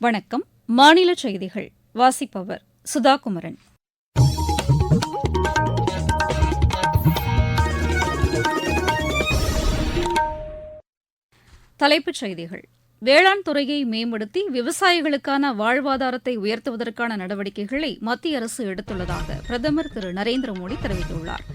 வணக்கம். மாநில செய்திகள் வாசிப்பவர் சுதாகுமரன். தலைப்புச் செய்திகள். வேளாண் துறையை மேம்படுத்தி விவசாயிகளுக்கான வாழ்வாதாரத்தை உயர்த்துவதற்கான நடவடிக்கைகளை மத்திய அரசு எடுத்துள்ளதாக பிரதமர் திரு நரேந்திர மோடி தெரிவித்துள்ளார்.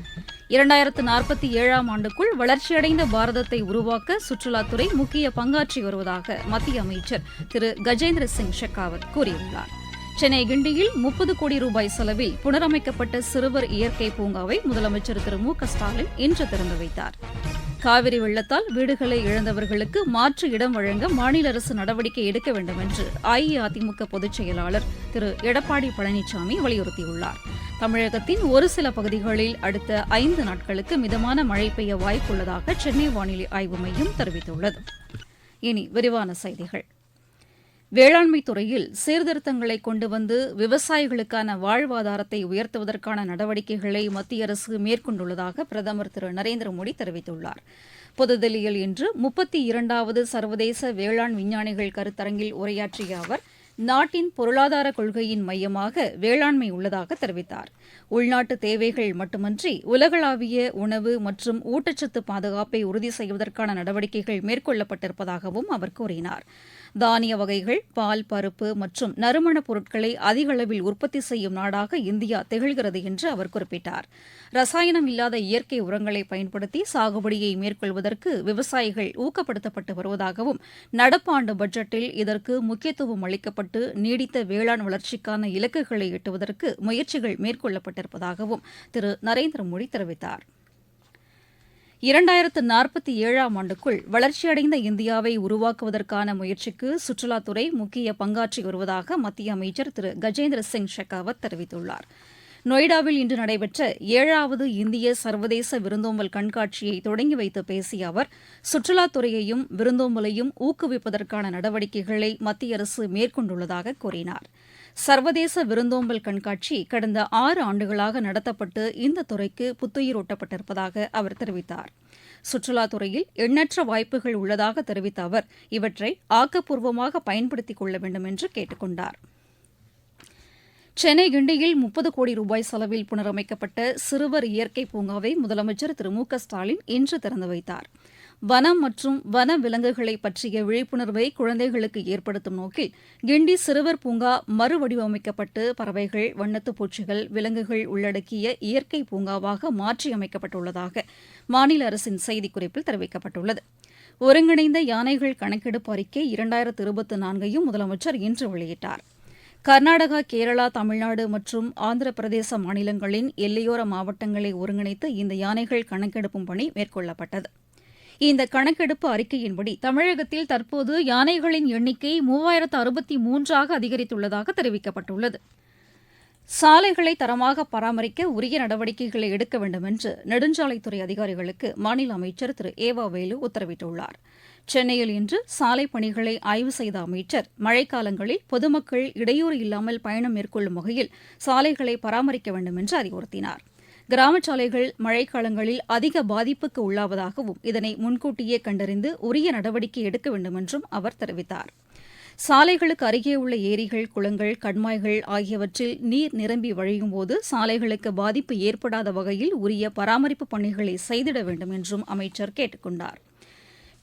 2047ஆம் ஆண்டுக்குள் வளர்ச்சியடைந்த பாரதத்தை உருவாக்க சுற்றுலாத்துறை முக்கிய பங்காற்றி வருவதாக மத்திய அமைச்சர் திரு கஜேந்திர சிங் ஷெகாவத் கூறியுள்ளார். சென்னை கிண்டியில் 30 கோடி ரூபாய் செலவில் புனரமைக்கப்பட்ட சிறுவர் இயற்கை பூங்காவை முதலமைச்சர் திரு மு க ஸ்டாலின் இன்று திறந்து வைத்தார். காவிரி வெள்ளத்தால் வீடுகளை இழந்தவர்களுக்கு மாற்று இடம் வழங்க மாநில அரசு நடவடிக்கை எடுக்க வேண்டும் என்று அஇஅதிமுக பொதுச் செயலாளர் திரு எடப்பாடி பழனிசாமி வலியுறுத்தியுள்ளார். தமிழகத்தின் ஒரு சில பகுதிகளில் அடுத்த 5 நாட்களுக்கு மிதமான மழை பெய்ய வாய்ப்புள்ளதாக சென்னை வானிலை ஆய்வு மையம் தெரிவித்துள்ளது. இனி விரிவான செய்திகள். வேளாண்மை துறையில் சீர்திருத்தங்களை கொண்டு வந்து விவசாயிகளுக்கான வாழ்வாதாரத்தை உயர்த்துவதற்கான நடவடிக்கைகளை மத்திய அரசு மேற்கொண்டுள்ளதாக பிரதமர் திரு நரேந்திர மோடி தெரிவித்துள்ளார். புதுதில்லியில் இன்று 32வது சர்வதேச வேளாண் விஞ்ஞானிகள் கருத்தரங்கில் உரையாற்றிய அவர், நாட்டின் பொருளாதார கொள்கையின் மையமாக வேளாண்மை உள்ளதாக தெரிவித்தார். உள்நாட்டு தேவைகள் மட்டுமன்றி உலகளாவிய உணவு மற்றும் ஊட்டச்சத்து பாதுகாப்பை உறுதி செய்வதற்கான நடவடிக்கைகள் மேற்கொள்ளப்பட்டிருப்பதாகவும் அவர் கூறினார். தானிய வகைகள், பால், பருப்பு மற்றும் நறுமணப் பொருட்களை அதிக அளவில் உற்பத்தி செய்யும் நாடாக இந்தியா திகழ்கிறது என்று அவர் குறிப்பிட்டார். ரசாயனம் இல்லாத இயற்கை உரங்களை பயன்படுத்தி சாகுபடியை மேற்கொள்வதற்கு விவசாயிகள் ஊக்கப்படுத்தப்பட்டு வருவதாகவும், நடப்பு ஆண்டு பட்ஜெட்டில் இதற்கு முக்கியத்துவம் அளிக்கப்பட்டு நீடித்த வேளாண் வளர்ச்சிக்கான இலக்குகளை எட்டுவதற்கு முயற்சிகள் மேற்கொள்ளப்பட்டிருப்பதாகவும் திரு நரேந்திர மோடி தெரிவித்தார். 2047ஆம் ஆண்டுக்குள் வளர்ச்சியடைந்த இந்தியாவை உருவாக்குவதற்கான முயற்சிக்கு சுற்றுலாத்துறை முக்கிய பங்காற்றி வருவதாக மத்திய அமைச்சர் திரு கஜேந்திர சிங் ஷெகாவத் தெரிவித்துள்ளார். நொய்டாவில் இன்று நடைபெற்ற 7வது இந்திய சர்வதேச விருந்தோம்பல் கண்காட்சியை தொடங்கி வைத்து பேசிய அவர், சுற்றுலாத்துறையையும் விருந்தோம்பலையும் ஊக்குவிப்பதற்கான நடவடிக்கைகளை மத்திய அரசு மேற்கொண்டுள்ளதாக கூறினார். சர்வதேச விருந்தோம்பல் கண்காட்சி கடந்த 6 ஆண்டுகளாக நடத்தப்பட்டு இந்த துறைக்கு புத்துயிரூட்டப்பட்டிருப்பதாக அவர் தெரிவித்தார். சுற்றுலாத்துறையில் எண்ணற்ற வாய்ப்புகள் உள்ளதாக தெரிவித்த அவர், இவற்றை ஆக்கப்பூர்வமாக பயன்படுத்திக் கொள்ள வேண்டும் என்று கேட்டுக் கொண்டார். சென்னை கிண்டியில் 30 கோடி ரூபாய் செலவில் புனரமைக்கப்பட்ட சிறுவர் இயற்கை பூங்காவை முதலமைச்சர் திரு மு க ஸ்டாலின் இன்று திறந்து வைத்தார். வனம் மற்றும் வன விலங்குகளை பற்றிய விழிப்புணர்வை குழந்தைகளுக்கு ஏற்படுத்தும் நோக்கில் கிண்டி சிறுவர் பூங்கா மறுவடிவமைக்கப்பட்டு பறவைகள், வண்ணத்துப் பூச்சிகள், விலங்குகள் உள்ளடக்கிய இயற்கை பூங்காவாக மாற்றியமைக்கப்பட்டுள்ளதாக மாநில அரசின் செய்திக்குறிப்பில் தெரிவிக்கப்பட்டுள்ளது. ஒருங்கிணைந்த யானைகள் கணக்கெடுப்பு அறிக்கை 2024ஐயும் முதலமைச்சர் இன்று வெளியிட்டார். கர்நாடகா, கேரளா, தமிழ்நாடு மற்றும் ஆந்திர பிரதேச மாநிலங்களின் எல்லையோர மாவட்டங்களை ஒருங்கிணைத்து இந்த யானைகள் கணக்கெடுப்பும் பணி மேற்கொள்ளப்பட்டது. இந்த கணக்கெடுப்பு அறிக்கையின்படி தமிழகத்தில் தற்போது யானைகளின் எண்ணிக்கை 3063ஆக அதிகரித்துள்ளதாக தெரிவிக்கப்பட்டுள்ளது. சாலைகளை தரமாக பராமரிக்க உரிய நடவடிக்கைகளை எடுக்க வேண்டும் என்று நெடுஞ்சாலைத்துறை அதிகாரிகளுக்கு மாநில அமைச்சர் திரு ஏவா வேலு உத்தரவிட்டுள்ளார். சென்னையில் இன்று சாலை பணிகளை ஆய்வு செய்த அமைச்சர், மழைக்காலங்களில் பொதுமக்கள் இடையூறு இல்லாமல் பயணம் மேற்கொள்ளும் வகையில் சாலைகளை பராமரிக்க வேண்டும் என்று அறிவுறுத்தினார். கிராமச் சாலைகள் மழைக்காலங்களில் அதிக பாதிப்புக்கு உள்ளாவதாகவும், இதனை முன்கூட்டியே கண்டறிந்து உரிய நடவடிக்கை எடுக்க வேண்டும் என்றும் அவர் தெரிவித்தார். சாலைகளுக்கு அருகே உள்ள ஏரிகள், குளங்கள், கண்மாய்கள் ஆகியவற்றில் நீர் நிரம்பி வழியும்போது சாலைகளுக்கு பாதிப்பு ஏற்படாத வகையில் உரிய பராமரிப்பு பணிகளை செய்திட வேண்டும் என்றும் அமைச்சர் கேட்டுக் கொண்டார்.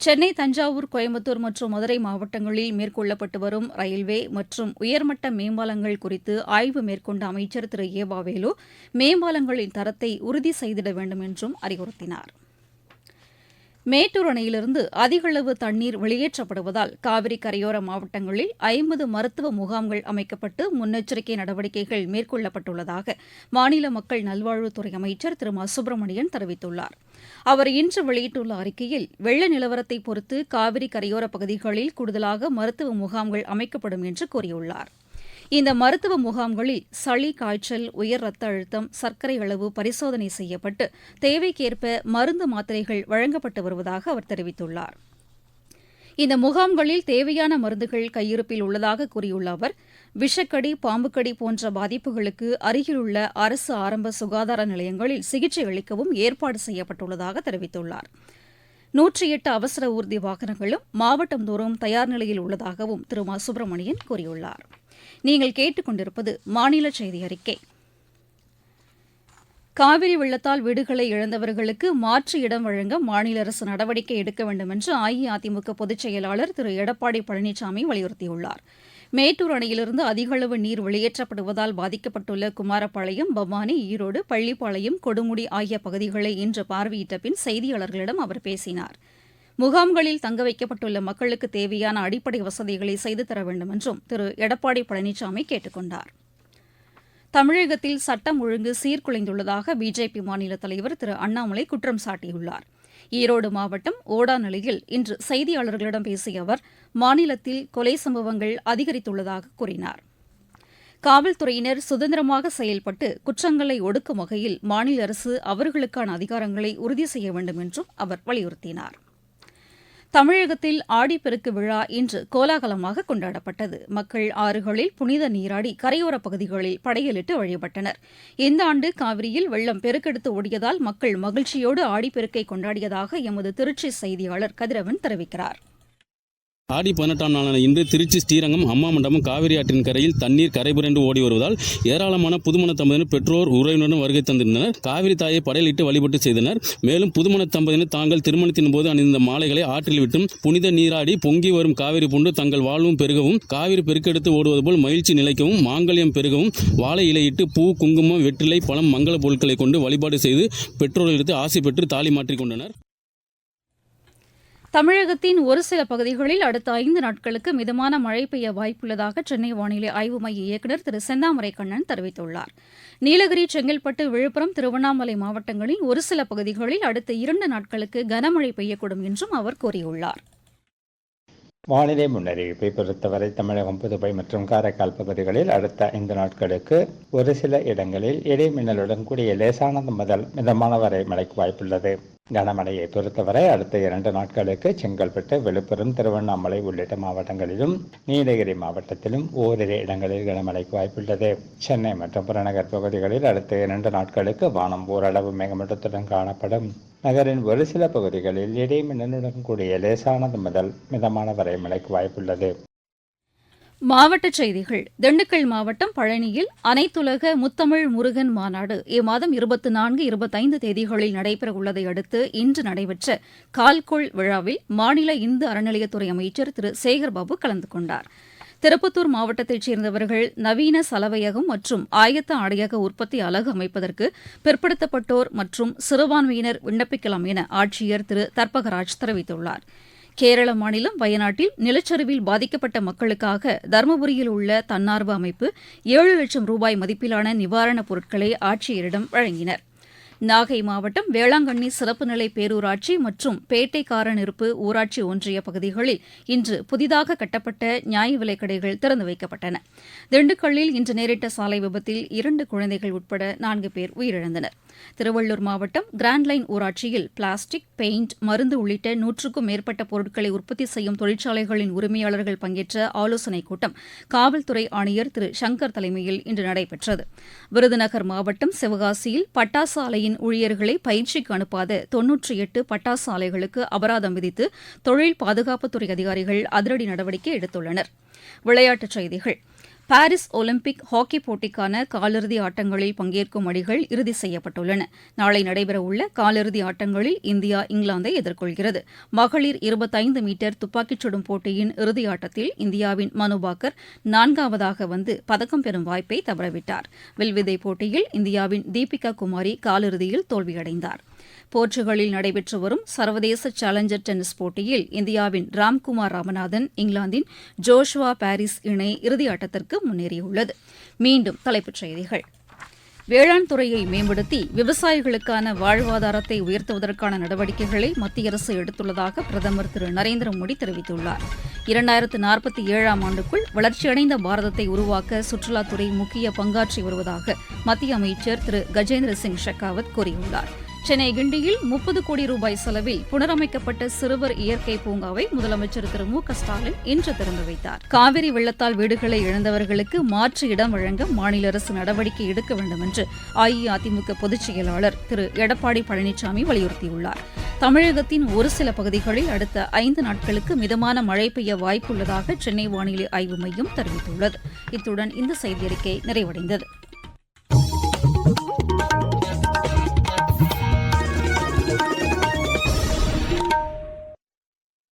சென்னை, தஞ்சாவூர், கோயம்புத்தூர் மற்றும் மதுரை மாவட்டங்களில் மேற்கொள்ளப்பட்டு வரும் ரயில்வே மற்றும் உயர்மட்ட மேம்பாலங்கள் குறித்து ஆய்வு மேற்கொண்ட அமைச்சர் திரு ஏவா வேலு மேம்பாலங்களின் தரத்தை உறுதி செய்திட வேண்டும் என்றும் அறிவுறுத்தினார். மேட்டூர் அணையிலிருந்து அதிக அளவு தண்ணீர் வெளியேற்றப்படுவதால் காவிரி கரையோர மாவட்டங்களில் 50 மருத்துவ முகாம்கள் அமைக்கப்பட்டு முன்னெச்சரிக்கை நடவடிக்கைகள் மேற்கொள்ளப்பட்டுள்ளதாக மாநில மக்கள் நல்வாழ்வுத்துறை அமைச்சர் திரு மா சுப்பிரமணியன் தெரிவித்துள்ளார். அவர் இன்று வெளியிட்டுள்ள அறிக்கையில், வெள்ள நிலவரத்தை பொறுத்து காவிரி கரையோர பகுதிகளில் கூடுதலாக மருத்துவ முகாம்கள் அமைக்கப்படும் என்று கூறியுள்ளார். இந்த மருத்துவ முகாம்களில் சளி, காய்ச்சல், உயர் ரத்த அழுத்தம், சர்க்கரை அளவு பரிசோதனை செய்யப்பட்டு தேவைக்கேற்ப மருந்து, மாத்திரைகள் வழங்கப்பட்டு வருவதாக அவர் தெரிவித்துள்ளார். இந்த முகாம்களில் தேவையான மருந்துகள் கையிருப்பில் உள்ளதாக கூறியுள்ள அவர், விஷக்கடி, பாம்புக்கடி போன்ற பாதிப்புகளுக்கு அருகிலுள்ள அரசு ஆரம்ப சுகாதார நிலையங்களில் சிகிச்சை அளிக்கவும் ஏற்பாடு செய்யப்பட்டுள்ளதாக தெரிவித்துள்ளார். 108 அவசர ஊர்தி வாகனங்களும் மாவட்டந்தோறும் தயார் நிலையில் உள்ளதாகவும் திரு மா சுப்பிரமணியன் கூறியுள்ளார். நீங்கள் கேட்டுக்கொண்டிருப்பது மாநில செய்தி அறிக்கை. காவிரி வெள்ளத்தால் வீடுகளை இழந்தவர்களுக்கு மாற்று இடம் வழங்க மாநில அரசு நடவடிக்கை எடுக்க வேண்டும் என்று அஇஅதிமுக பொதுச் செயலாளர் திரு எடப்பாடி பழனிசாமி வலியுறுத்தியுள்ளார். மேட்டூர் அணையிலிருந்து அதிக அளவு நீர் வெளியேற்றப்படுவதால் பாதிக்கப்பட்டுள்ள குமாரபாளையம், பவானி, ஈரோடு, பள்ளிப்பாளையம், கொடுமுடி ஆகிய பகுதிகளை இன்று பார்வையிட்ட பின் செய்தியாளர்களிடம் அவர் பேசினார். முகாம்களில் தங்க வைக்கப்பட்டுள்ள மக்களுக்கு தேவையான அடிப்படை வசதிகளை செய்து தர வேண்டும் என்றும் திரு எடப்பாடி பழனிசாமி கேட்டுக் கொண்டார். தமிழகத்தில் சட்டம் ஒழுங்கு சீர்குலைந்துள்ளதாக பிஜேபி மாநில தலைவர் திரு அண்ணாமலை குற்றம் சாட்டியுள்ளார். ஈரோடு மாவட்டம் ஓடாநிலையில் இன்று செய்தியாளர்களிடம் பேசிய அவர் மாநிலத்தில் கொலை சம்பவங்கள் அதிகரித்துள்ளதாக கூறினார். காவல்துறையினர் சுதந்திரமாக செயல்பட்டு குற்றங்களை ஒடுக்கும் வகையில் மாநில அரசு அவர்களுக்கான அதிகாரங்களை உறுதி செய்ய வேண்டும் என்றும் அவர் வலியுறுத்தினார். தமிழகத்தில் ஆடிப்பெருக்கு விழா இன்று கோலாகலமாக கொண்டாடப்பட்டது. மக்கள் ஆறுகளில் புனித நீராடி கரையோரப் பகுதிகளில் படையலிட்டு வழிபட்டனர். இந்த ஆண்டு காவிரியில் வெள்ளம் பெருக்கெடுத்து ஓடியதால் மக்கள் மகிழ்ச்சியோடு ஆடிப்பெருக்கை கொண்டாடியதாக எமது திருச்சி செய்தியாளர் கதிரவன் தெரிவிக்கிறார். ஆடி 18ஆம் நாளான இன்று திருச்சி ஸ்ரீரங்கம் அம்மா மண்டபம் காவிரி ஆற்றின் கரையில் தண்ணீர் கரைபுரண்டு ஓடி வருவதால் ஏராளமான புதுமண தம்பதியினர் பெற்றோர் உறவினருடன் வருகை தந்திருந்தனர். காவிரி தாயை படையலிட்டு வழிபட்டு செய்தனர். மேலும் புதுமண தம்பதியினர் தாங்கள் திருமணத்தின் போது அணிந்த மாலைகளை ஆற்றில் விட்டும் புனித நீராடி பொங்கி வரும் காவிரி பூண்டு தங்கள் வாழ்வும் பெருகவும் காவிரி பெருக்கெடுத்து ஓடுவது போல் மகிழ்ச்சி நிலைக்கவும் மாங்கல்யம் பெருகவும் வாழை இலையிட்டு பூ, குங்குமம், வெற்றிலை, பழம், மங்கள பொருட்களை கொண்டு வழிபாடு செய்து பெற்றோர்களிடத்து ஆசை பெற்று தாலி மாற்றிக் கொண்டனர். தமிழகத்தின் ஒரு சில பகுதிகளில் அடுத்த 5 நாட்களுக்கு மிதமான மழை பெய்ய வாய்ப்புள்ளதாக சென்னை வானிலை ஆய்வு மைய இயக்குநர் திரு செந்தாமரை கண்ணன் தெரிவித்துள்ளார். நீலகிரி, செங்கல்பட்டு, விழுப்புரம், திருவண்ணாமலை மாவட்டங்களில் ஒரு சில பகுதிகளில் அடுத்த 2 நாட்களுக்கு கனமழை பெய்யக்கூடும் என்றும் அவர் கூறியுள்ளார். வானிலை முன்னறிவிப்பை பொறுத்தவரை தமிழகம், புதுவை மற்றும் காரைக்கால் பகுதிகளில் அடுத்த 5 நாட்களுக்கு ஒரு சில இடங்களில் இடைமின்னலுடன் கூடிய லேசானது முதல் மிதமான வரை மழைக்கு வாய்ப்புள்ளது. கனமழையை பொறுத்தவரை அடுத்த 2 நாட்களுக்கு செங்கல்பட்டு, விழுப்புரம், திருவண்ணாமலை உள்ளிட்ட மாவட்டங்களிலும் நீலகிரி மாவட்டத்திலும் ஓரிரு இடங்களில் கனமழைக்கு வாய்ப்புள்ளது. சென்னை மற்றும் புறநகர் பகுதிகளில் அடுத்த 2 நாட்களுக்கு வானம் ஓரளவு மேகமூட்டத்துடன் காணப்படும். நகரின் ஒரு சில பகுதிகளில் இடைமின்னலுடன் கூடிய லேசானது முதல் மிதமான வரை மழைக்கு வாய்ப்புள்ளது. மாவட்டச் செய்திகள். திண்டுக்கல் மாவட்டம் பழனியில் அனைத்துலக முத்தமிழ் முருகன் மாநாடு இம்மாதம் 24, 25 தேதிகளில் நடைபெறவுள்ளதை அடுத்து இன்று நடைபெற்ற கால்கோள் விழாவில் மாநில இந்து அறநிலையத்துறை அமைச்சர் திரு சேகர்பாபு கலந்து கொண்டார். திருப்பத்தூர் மாவட்டத்தைச் சேர்ந்தவர்கள் நவீன சலவையகம் மற்றும் ஆயத்த ஆடையக உற்பத்தி அலகு அமைப்பதற்கு பிற்படுத்தப்பட்டோர் மற்றும் சிறுபான்மையினர் விண்ணப்பிக்கலாம் என ஆட்சியர் திரு தர்பகராஜ் தெரிவித்துள்ளார். கேரள மாநிலம் வயநாட்டில் நிலச்சரிவில் பாதிக்கப்பட்ட மக்களுக்காக தருமபுரியில் உள்ள தன்னார்வ அமைப்பு 7 லட்சம் ரூபாய் மதிப்பிலான நிவாரணப் பொருட்களை ஆட்சியரிடம் வழங்கினர். நாகை மாவட்டம் வேளாங்கண்ணி சிறப்பு நிலை பேரூராட்சி மற்றும் பேட்டைக்காரனிருப்பு ஊராட்சி ஒன்றிய பகுதிகளில் இன்று புதிதாக கட்டப்பட்ட நியாய விலைக் கடைகள் திறந்து வைக்கப்பட்டன. திண்டுக்கல்லில் இன்று நேரிட்ட சாலை விபத்தில் 2 குழந்தைகள் உட்பட 4 பேர் உயிரிழந்தனர். திருவள்ளூர் மாவட்டம் கிராண்ட் லைன் ஊராட்சியில் பிளாஸ்டிக், பெயிண்ட், மருந்து உள்ளிட்ட 100க்கும் மேற்பட்ட பொருட்களை உற்பத்தி செய்யும் தொழிற்சாலைகளின் உரிமையாளர்கள் பங்கேற்ற ஆலோசனைக் கூட்டம் காவல்துறை ஆணையர் திரு சங்கர் தலைமையில் இன்று நடைபெற்றது. விருதுநகர் மாவட்டம் சிவகாசியில் பட்டாசு ஆலையின் ஊழியர்களை பயிற்சிக்கு அனுப்பாத 98 பட்டாசு ஆலைகளுக்கு அபராதம் விதித்து தொழில் பாதுகாப்புத்துறை அதிகாரிகள் அதிரடி நடவடிக்கை எடுத்துள்ளனர். விளையாட்டுச் செய்திகள். பாரிஸ் ஒலிம்பிக் ஹாக்கி போட்டிக்கான காலிறுதி ஆட்டங்களில் பங்கேற்கும் அணிகள் இறுதி செய்யப்பட்டுள்ளன. நாளை நடைபெறவுள்ள காலிறுதி ஆட்டங்களில் இந்தியா இங்கிலாந்தை எதிர்கொள்கிறது. மகளிர் 25 மீட்டர் துப்பாக்கிச் சுடும் போட்டியின் இறுதி ஆட்டத்தில் இந்தியாவின் மனு பாக்கர் 4வது வந்து பதக்கம் பெறும் வாய்ப்பை தவறவிட்டார். வில்வித்தை போட்டியில் இந்தியாவின் தீபிகா குமாரி காலிறுதியில் தோல்வியடைந்தார். போர்ச்சுகலில் நடைபெற்று வரும் சர்வதேச சேலஞ்சர் டென்னிஸ் போட்டியில் இந்தியாவின் ராம்குமார் ராமநாதன், இங்கிலாந்தின் ஜோஷுவா பாரிஸ் இணை இறுதியாட்டத்திற்கு முன்னேறியுள்ளது. மீண்டும் தலைப்புச் செய்திகள். வேளாண் துறையை மேம்படுத்தி விவசாயிகளுக்கான வாழ்வாதாரத்தை உயர்த்துவதற்கான நடவடிக்கைகளை மத்திய அரசு எடுத்துள்ளதாக பிரதமர் திரு நரேந்திர மோடி தெரிவித்துள்ளார். 2047ஆம் ஆண்டுக்குள் வளர்ச்சியடைந்த பாரதத்தை உருவாக்க சுற்றுலாத்துறை முக்கிய பங்காற்றி வருவதாக மத்திய அமைச்சர் திரு கஜேந்திர சிங் ஷெகாவத் கூறியுள்ளார். சென்னை கிண்டியில் 30 கோடி ரூபாய் செலவில் புனரமைக்கப்பட்ட சிறுவர் இயற்கை பூங்காவை முதலமைச்சர் திரு மு க ஸ்டாலின் இன்று திறந்து வைத்தார். காவிரி வெள்ளத்தால் வீடுகளை இழந்தவர்களுக்கு மாற்று இடம் வழங்க மாநில அரசு நடவடிக்கை எடுக்க வேண்டும் என்று அஇஅதிமுக பொதுச் செயலாளர் திரு எடப்பாடி பழனிசாமி வலியுறுத்தியுள்ளார். தமிழகத்தின் ஒரு சில பகுதிகளில் அடுத்த 5 நாட்களுக்கு மிதமான மழை பெய்ய வாய்ப்புள்ளதாக சென்னை வானிலை ஆய்வு மையம் தெரிவித்துள்ளது. இத்துடன் இந்த செய்தியறிக்கை நிறைவடைந்தது.